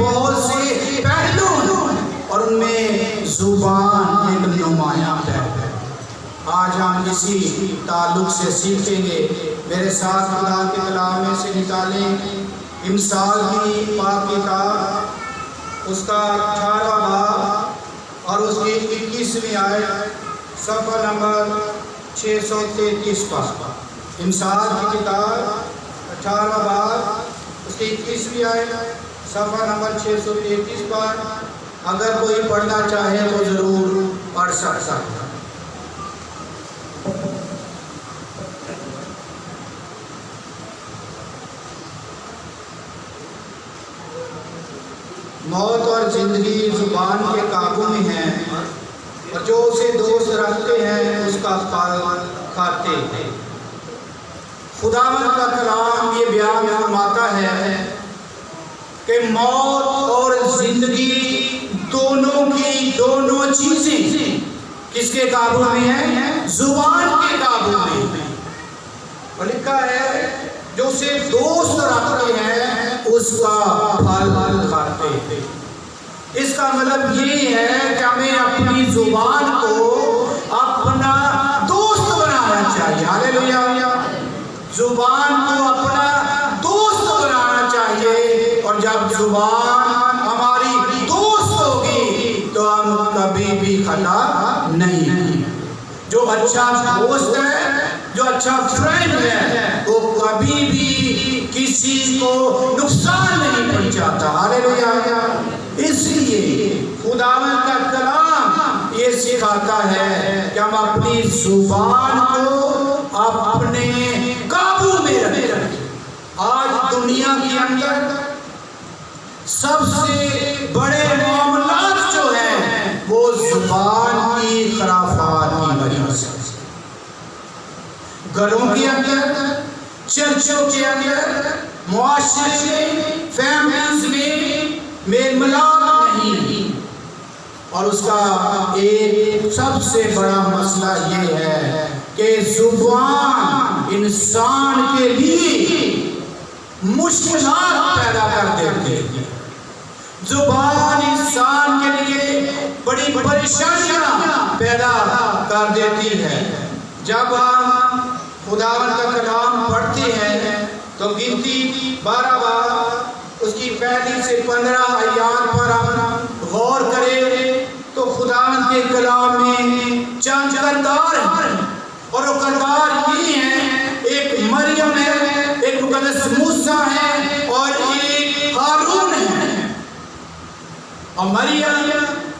بہت سے پہلو اور ان میں زبان ایک نمایاں ہے۔ آج ہم کسی تعلق سے سیکھیں گے، میرے ساتھ خدا کے کلام میں سے نکالیں امثال کی پاک کتاب، اس کا 18واں باب اور اس کی 21ویں آیت، صفحہ نمبر 633 پر۔ امثال کی کتاب 18واں باب، اس کی 21ویں آیت، صفحہ نمبر 633 پر۔ اگر کوئی پڑھنا چاہے تو ضرور پڑھ سکتا ہے۔ موت اور زندگی زبان کے قابو میں ہیں، اور جو اسے دوست رکھتے ہیں اس کا پھل کھاتے ہیں۔ خداوند کا کلام یہ بیان فرماتا ہے کہ موت اور زندگی دونوں چیزیں کس کے قابو میں ہیں؟ زبان کے قابو میں۔ اور لکھا ہے جو اسے دوست رکھتے ہیں اس کا پھل کھاتے ہیں۔ اس کا مطلب یہ ہے کہ ہمیں اپنی زبان کو اپنا دوست بنانا چاہیے۔ ہاللیلویا! زبان کو اپنا دوست بنانا چاہیے، اور جب زبان ہماری دوست ہوگی تو ہم کبھی بھی خطا نہیں۔ جو اچھا دوست ہے، جو اچھا فرینڈ ہے، وہ کبھی بھی کسی کو نقصان نہیں پہنچاتا۔ ہاللیلویا! اس لیے خداوند کا کلام یہ سکھاتا ہے کہ ہم اپنی زبان کو اپنے قابو میں رکھیں۔ آج دنیا کے اندر سب سے بڑے معاملات جو ہیں وہ زبان کی خرافات کی وجہ سے، گھروں کے اندر، چرچوں کے اندر، معاشرے میں، فیملیز میں میل ملاپ نہیں۔ اور اس کا ایک سب سے بڑا مسئلہ یہ ہے کہ زبان انسان کے لیے مشکلات پیدا کر دیتی ہے۔ زبان انسان کے لیے بڑی پریشانیاں پیدا کر دیتی ہے۔ جب ہم خداوند کا کلام پڑھتے ہیں تو گنتی 12 بار اس کی پہلی سے 15 آیات پر ہم غور کریں تو خداوند کے کلام میں چند کردار ہیں، اور وہ کردار یہ ہیں، ایک مریم ہے، ایک مقدس موسیٰ ہے، اور ایک ہارون ہے۔ اور مریم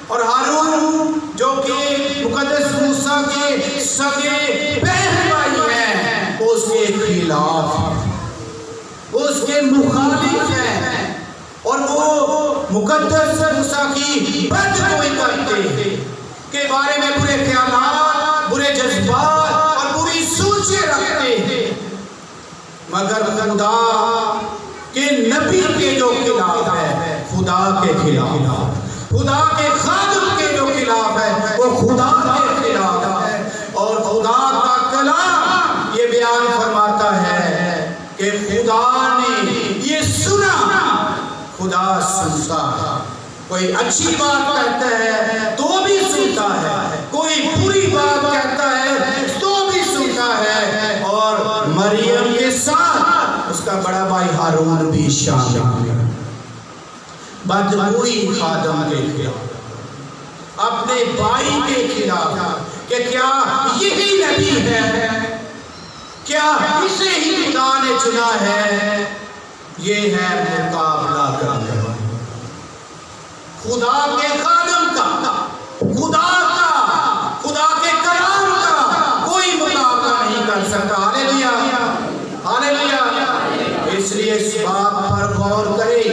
اور ہارون جو کہ مقدس موسیٰ کے سگے بہن بھائی ہیں، اس کے خلاف ہیں، اس کے مخالف ہیں، اور وہ مقدس موسیٰ کی بدگوئی کرتے ہیں، کے بارے میں برے خیالات، برے جذبات اور بری سوچیں رکھتے ہیں۔ مگر خدا کے نبی کے جو خلاف ہے، خدا کے خلاف، خدا کے خادم کے جو خلاف ہے وہ خدا کے خلاف ہے۔ اور خدا کا کلام یہ بیان فرماتا ہے کہ خدا نے یہ سنا، خدا سنتا ہے۔ کوئی اچھی بات کہتا ہے تو بھی سنتا ہے، کوئی بری بات کہتا ہے تو بھی سنتا ہے۔ اور مریم کے ساتھ اس کا بڑا بھائی ہارون بھی شامل ہے۔ بدگوئی خادم کے خلاف، اپنے بھائی کے خلاف، کہ کیا یہی نبی ہے، کیا اسے ہی خدا نے چنا ہے؟ یہ ہے مقابلہ کرنے والا خدا کے خادم کا، خدا کے کلام کا کوئی مقابلہ نہیں کر سکتا۔ ہاللیلویا! ہاللیلویا! اس لیے اس بات پر غور کریں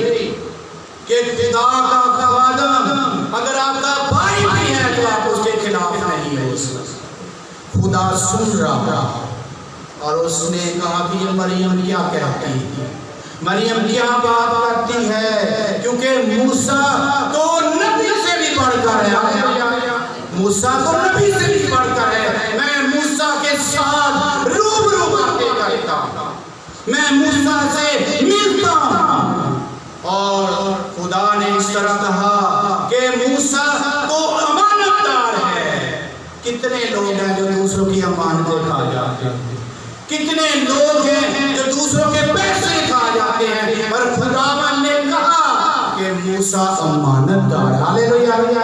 کہ خدا کا خادم اگر آپ کا بھائی بھی ہے تو آپ اس کے خلاف نہیں ہو سکتے۔ خدا سن رہا، اور اس نے کہا کہ یہ مریم کیا کہتی ہے، مریم کیا بات کرتی ہے، کیونکہ موسیٰ تو نبی سے بھی بڑھ کر ہے۔ موسیٰ تو نبی سے بھی بڑھ کر ہے۔ میں موسیٰ کے ساتھ روبرو باتیں کرتا ہوں، میں موسیٰ سے ملتا ہوں، اور خدا نے اس طرح کہا کہ موسیٰ تو امانت دار ہے۔ کتنے لوگ ہیں جو دوسروں کی امانتیں کھا جاتے ہیں، کتنے لوگ ہیں جو دوسروں کے پیسے کھا جاتے ہیں، اور خداوند نے کہا کہ موسیٰ امانت دار ہے۔ ہاللیلویہ۔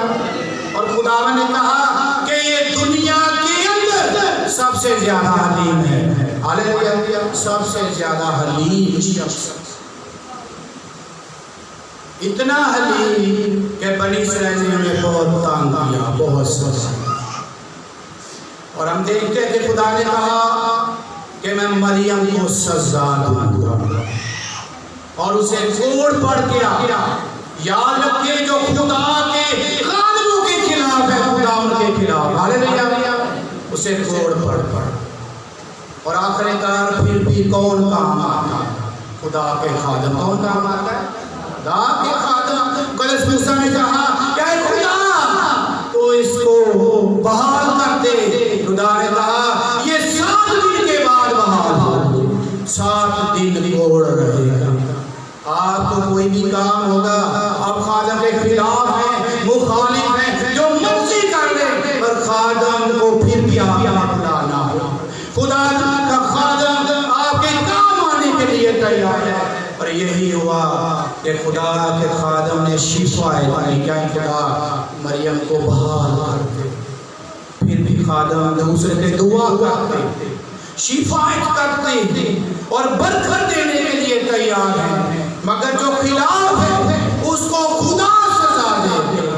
اور خداوند نے کہا کہ یہ دنیا کے اندر سب سے زیادہ حلیم ہے۔ ہاللیلویہ۔ سب سے زیادہ حلیم شخص، اتنا حلیم کہ بنی اسرائیل نے بہت تنگ کیا، بہت سزا۔ اور ہم دیکھتے ہیں کہ خدا نے کہا کہ میں مریم کو سزا دوں گا اور اسے کوڑ پڑ گیا۔ یاد رکھیں جو خدا کے خادموں کے خلاف ہے، خدا ان کے خلاف، ہاللیلویہ، اسے کوڑ پڑ۔ اور آخر کار پھر بھی کون کام آتا ہے؟ خدا کے خادم کون کام آتا ہے؟ خدا کے خادم۔ قدس موسیٰ نے کہا کہ اے خدا تو اس کو بحال کر دے۔ خدا نے کہا یہ 7 دن کے بعد بحال ہو، 7 دن کوڑ رہے گا۔ آپ کو کوئی بھی کام ہوگا، آپ خادم کے خلاف ہیں، مخالف ہیں، جو مرضی کر لیں، پر خادم کو پھر بھی آپ بلانا ہو۔ خدا کا خادم آپ کے کام آنے کے لیے تیار ہے۔ اور یہی ہوا کہ خدا کے خادم نے شفایت کی، کیا خدا مریم کو بحال کرتے، پھر بھی خادم دوسرے سے دعا کرتے، شفایت کرتے اور برکت دینے کے لیے تیار ہیں، مگر جو خلاف ہے اس کو خدا سزا دے۔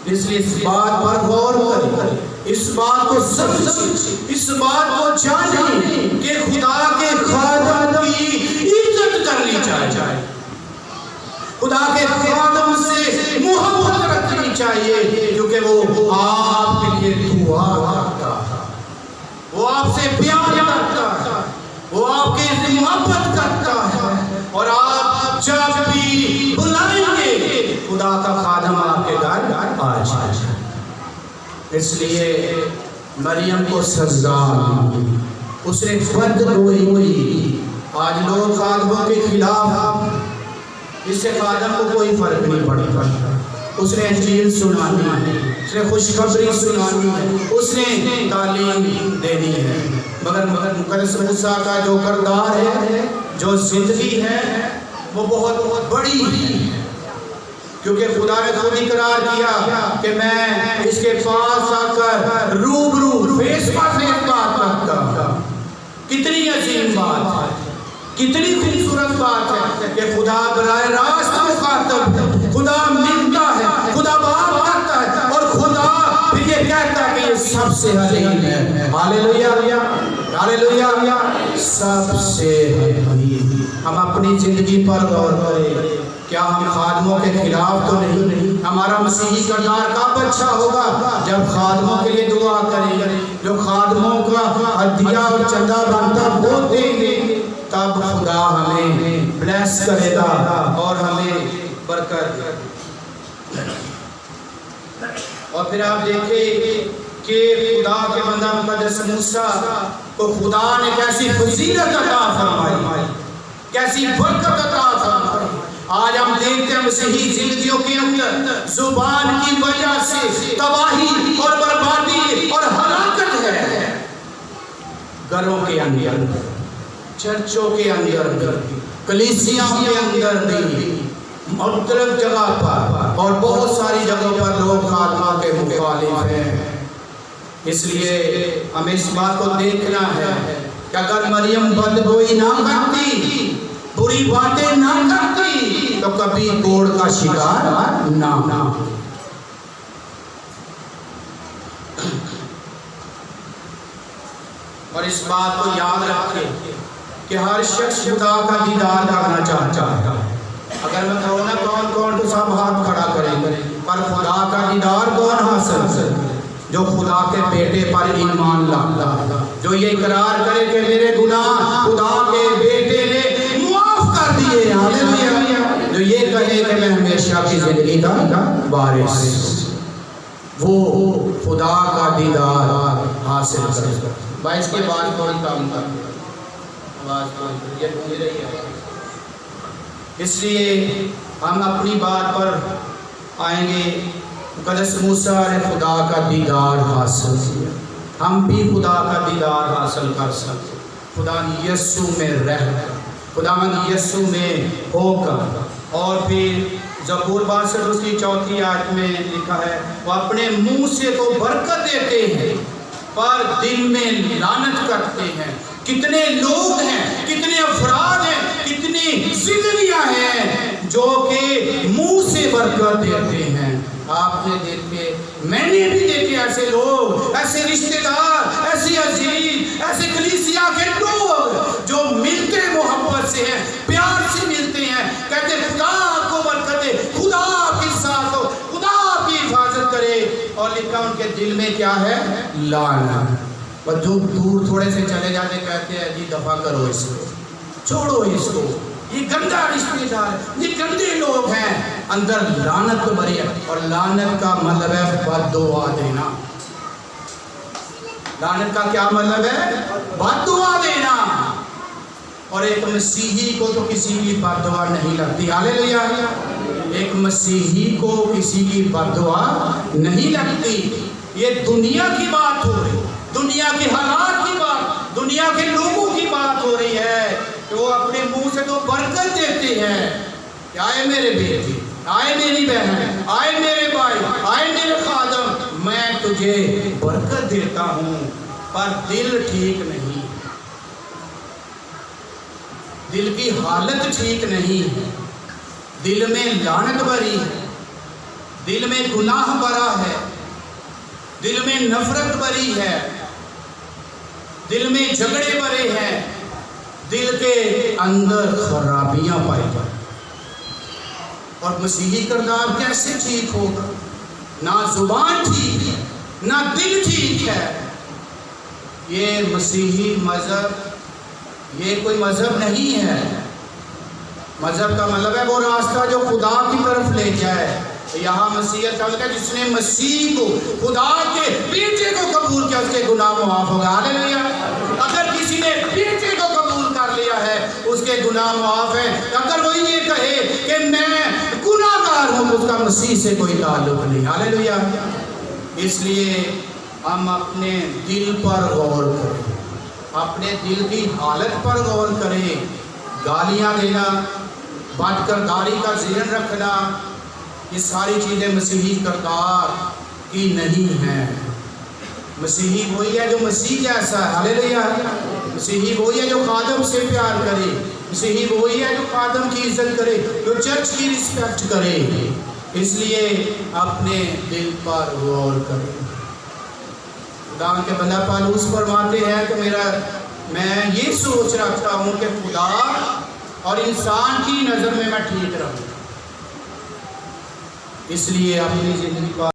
اس لیے اس بات پر غور کریں، اس بات کو سمجھیں، اس بات کو جانیں کہ خدا کے خادم کی عزت کرنی چاہیے، خدا کے خادم سے محبت رکھنی چاہیے، کیونکہ وہ آپ کے لیے دعا کرتا ہے، وہ آپ سے پیار کرتا ہے، وہ آپ کی محبت کرتا ہے۔ اور آپ جب بھی بلائیں گے خدا کا خادم آپ کے گھر آ جائے۔ اس لیے مریم کو سزا ملی، اس نے بدگوئی کی۔ آج لوگ خادموں کے خلاف، اس سے خادم کو کوئی فرق نہیں پڑتا۔ اس نے انجیل سنانی ہے، اس نے خوشخبری سنانی ہے، اس نے تعلیم دینی ہے، مگر قدس موسیٰ کا جو کردار ہے، جو زندگی ہے، وہ بہت بڑی ہے، کیونکہ خدا نے خود اقرار کیا کہ میں اس کے پاس آ کر روبرو فیس پر فیس بات کرتا ہوں۔ کتنی عظیم بات ہے، کتنی خوبصورت بات ہے کہ خدا براہ راست مخاطب ہے، خدا ملتا ہے، خدا بات کرتا ہے، اور خدا پھر یہ کہتا ہے کہ یہ سب سے حلیم ہے۔ ہاللیلویہ، ہاللیلویہ، سب سے حلیم۔ ہم اپنی زندگی پر غور کریں، کیا ہم خادموں کے خلاف تو نہیں؟ ہمارا مسیحی کردار کب اچھا ہوگا؟ جب خادموں کے لیے دعا کریں گے، جو خادموں کا عطیہ اور چندہ بنتا وہ دیں گے، تب خدا ہمیں بلیس کرے گا اور ہمیں برکت۔ اور پھر آپ دیکھیں کہ خدا کے بندہ مقدس موسیٰ کو خدا نے کیسی فضیلت عطا فرمائی، کیسی برکت عطا فرمائی۔ آج ہم دیکھتے ہیں مسیحی زندگیوں کے اندر زبان کی وجہ سے تباہی اور بربادی اور ہلاکت ہے، گھروں کے اندر، چرچوں کے اندر، کلیسیاں کے اندر بھی، مختلف جگہ پر اور بہت ساری جگہوں پر لوگ خادمہ کے مخالف ہیں۔ اس لیے ہمیں اس بات کو دیکھنا ہے کہ اگر مریم بدگوئی نہ کرتی، بری باتیں نہ کرتی، تو کبھی کوڑ کا شکار نہ ہوتی۔ اور اس بات کو یاد رکھیں کہ ہر شخص خدا کا دیدار کرنا چاہتا ہے۔ اگر میں کہوں نا کون تو سب ہاتھ کھڑا کریں، پر خدا کا دیدار کون حاصل کرے؟ جو خدا کے بیٹے پر ایمان لاتا ہے، جو یہ اقرار کرے کہ میرے گناہ خدا کے بیٹے نے معاف کر دیے، ہاللیلویہ، جو یہ کہے کہ میں ہمیشہ کی زندگی کا وارث، وہ خدا کا دیدار حاصل کرے گا۔ بھائی اس کے بعد کوئی کام کرے، آواز یہ گونج رہی ہے۔ اس لیے ہم اپنی بات پر آئیں گے۔ مقدس موسیٰ نے خدا کا دیدار حاصل کیا، ہم بھی خدا کا دیدار حاصل کر سکتے، خدا یسوع میں رہ کر، خداوند یسوع میں ہو کر۔ اور پھر زبور 62 اس کی 4 آیت میں لکھا ہے، وہ اپنے منہ سے تو برکت دیتے ہیں پر دل میں لعنت کرتے ہیں۔ کتنے لوگ ہیں، کتنے افراد ہیں، کتنی زندگیاں ہیں جو کہ منہ سے برکت دیتے ہیں۔ آپ نے دیکھے، میں نے بھی دیکھے ایسے لوگ، ایسے رشتہ دار، ایسے عزیز، ایسے کلیسیا کے لوگ جو ملتے محبت سے ہیں، پیار سے ملتے ہیں، کہتے ہیں خدا آپ کو برکت دے، خدا آپ کے ساتھ ہو، خدا آپ کی حفاظت کرے، اور لکھا ان کے دل میں کیا ہے؟ لعنت۔ اور جو دور تھوڑے سے چلے جاتے کہتے ہیں جی دفع کرو اس کو، چھوڑو اس کو، یہ گندا رشتہ دار ہے، یہ گندے لوگ ہیں، اندر لعنت بھری ہے۔ اور لعنت کا مطلب ہے بد دعا دینا۔ لعنت کا کیا مطلب ہے؟ بد دعا دینا۔ اور ایک مسیحی کو تو کسی کی بد دعا نہیں لگتی، ہاللیلویا۔ ایک مسیحی کو کسی کی بد دعا نہیں لگتی۔ یہ دنیا کی بات ہو رہی، دنیا کے حالات کی بات، دنیا کے لوگوں کی بات ہو رہی ہے کہ وہ اپنے منہ سے تو برکت دیتے ہیں کہ آئے میرے بیٹی، آئے میری بہن، آئے میرے بھائی، آئے میرے خادم، میں تجھے برکت دیتا ہوں، پر دل ٹھیک نہیں، دل کی حالت ٹھیک نہیں ہے، دل میں لعنت بھری ہے، دل میں گناہ بھرا ہے، دل میں نفرت بھری ہے، دل میں جھگڑے بھرے ہیں، دل کے اندر خرابیاں پائی جائیں۔ اور مسیحی کردار کیسے ٹھیک ہوگا؟ نہ زبان ٹھیک ہے، نہ دل ٹھیک ہے۔ یہ مسیحی مذہب یہ کوئی مذہب نہیں ہے۔ مذہب کا مطلب ہے وہ راستہ جو خدا کی طرف لے جائے۔ یہاں مسیحیت کا مطلب ہے جس نے مسیح کو، خدا کے بیٹے کو قبول کیا، اس کے گناہ معاف ہوگا، ہاللیلویا۔ اگر کسی نے بیٹے کو قبول کر لیا ہے اس کے گناہ معاف ہیں۔ اگر وہ یہ کہے کہ میں گناہ گار ہوں تو اس کا مسیح سے کوئی تعلق نہیں، ہاللیلویا۔ اس لیے ہم اپنے دل پر غور کریں، اپنے دل کی حالت پر غور کریں۔ گالیاں دینا، بد کرداری کا ذہن رکھنا، یہ ساری چیزیں مسیحی کردار کی نہیں ہیں۔ مسیحی وہی ہے جو مسیح جیسا ہے، ہاللیلویا۔ مسیحی وہی ہے جو خادم سے پیار کرے، مسیحی وہی ہے جو خادم کی عزت کرے، جو چرچ کی رسپیکٹ کرے۔ اس لیے اپنے دل پر غور کریں۔ خدا کے بندہ پالوس فرماتے ہیں کہ میں یہ سوچ رکھتا ہوں کہ خدا اور انسان کی نظر میں ٹھیک رہوں، اس لیے اپنی زندگی پر